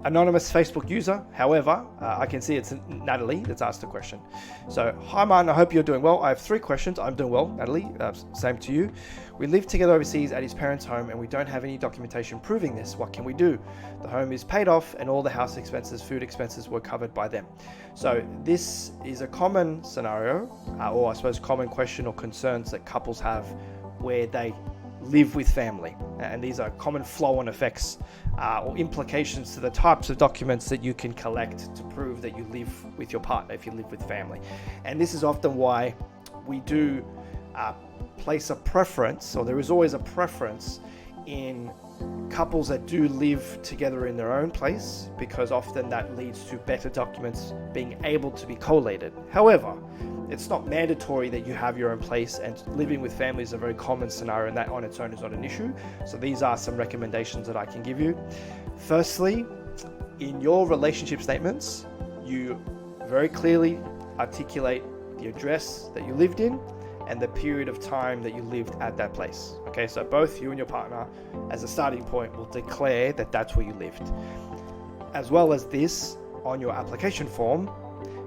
Anonymous Facebook user, however, I can see it's Natalie that's asked the question. So, hi Martin, I hope you're doing well. I have 3 questions. I'm doing well, Natalie. Same to you. We live together overseas at his parents' home and we don't have any documentation proving this. What can we do? The home is paid off and all the house expenses, food expenses were covered by them. So this is a common scenario, or I suppose common question or concerns that couples have where they live with family, and these are common flow-on effects or implications to the types of documents that you can collect to prove that you live with your partner if you live with family. And this is often why we do place a preference, or there is always a preference in couples that do live together in their own place, because often that leads to better documents being able to be collated. However, it's not mandatory that you have your own place, and living with family is a very common scenario, and that on its own is not an issue. So these are some recommendations that I can give you. Firstly, in your relationship statements, you very clearly articulate the address that you lived in and the period of time that you lived at that place. Okay, so both you and your partner, as a starting point, will declare that that's where you lived. As well as this, on your application form,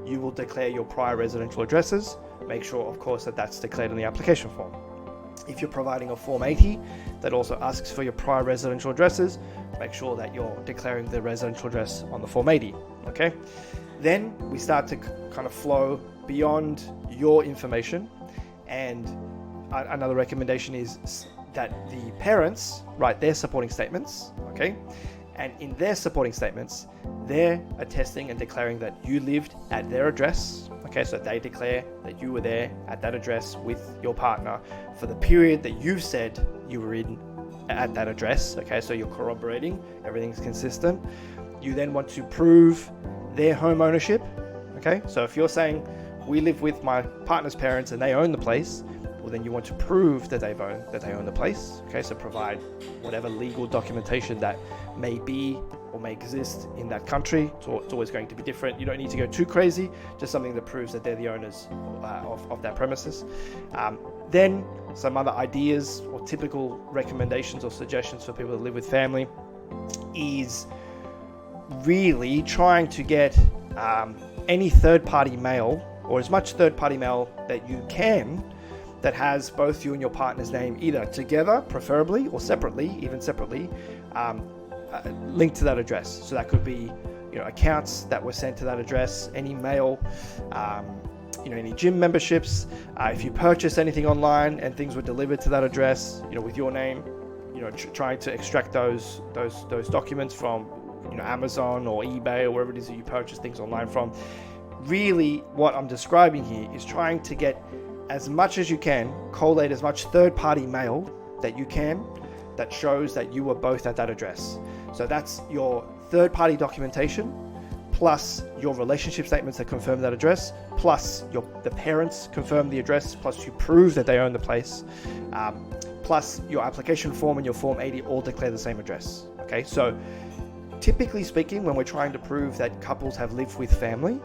you will declare your prior residential addresses. Make sure, of course, that that's declared in the application form. If you're providing a Form 80 that also asks for your prior residential addresses, make sure that you're declaring the residential address on the Form 80, okay? Then we start to kind of flow beyond your information, and another recommendation is that the parents write their supporting statements, okay? And in their supporting statements, they're attesting and declaring that you lived at their address. Okay, so they declare that you were there at that address with your partner for the period that you've said you were in at that address. Okay, so you're corroborating, everything's consistent. You then want to prove their home ownership. Okay, so if you're saying we live with my partner's parents and they own the place, well, then you want to prove that they own the place. Okay, so provide whatever legal documentation that may be or may exist in that country. It's always going to be different. You don't need to go too crazy, just something that proves that they're the owners of that premises. Then some other ideas or typical recommendations or suggestions for people that live with family is really trying to get any third-party mail, or as much third-party mail that you can, that has both you and your partner's name either together, preferably, or separately, even separately, linked to that address. So that could be, accounts that were sent to that address, any mail, any gym memberships. If you purchase anything online and things were delivered to that address, with your name, trying to extract those documents from, Amazon or eBay or wherever it is that you purchase things online from. Really, what I'm describing here is trying to get as much as you can, collate as much third-party mail that you can that shows that you were both at that address. So that's your third-party documentation, plus your relationship statements that confirm that address, plus the parents confirm the address, plus you prove that they own the place, plus your application form and your Form 80 all declare the same address. Okay, so typically speaking, when we're trying to prove that couples have lived with family,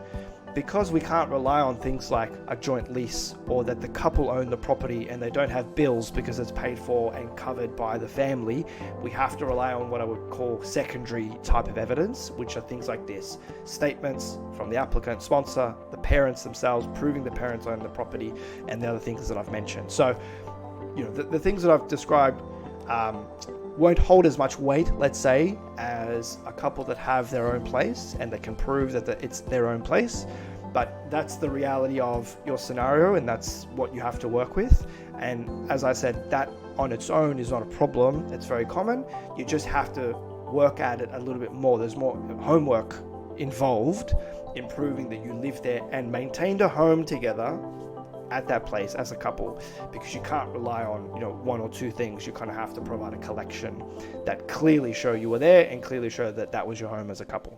because we can't rely on things like a joint lease or that the couple own the property and they don't have bills because it's paid for and covered by the family, we have to rely on what I would call secondary type of evidence, which are things like this: statements from the applicant sponsor, the parents themselves proving the parents own the property, and the other things that I've mentioned. So, the things that I've described won't hold as much weight, let's say, as a couple that have their own place and that can prove that it's their own place. But that's the reality of your scenario, and that's what you have to work with. And as I said, that on its own is not a problem. It's very common. You just have to work at it a little bit more. There's more homework involved in proving that you lived there and maintained a home together at that place as a couple, because you can't rely on one or two things. You kind of have to provide a collection that clearly show you were there and clearly show that that was your home as a couple.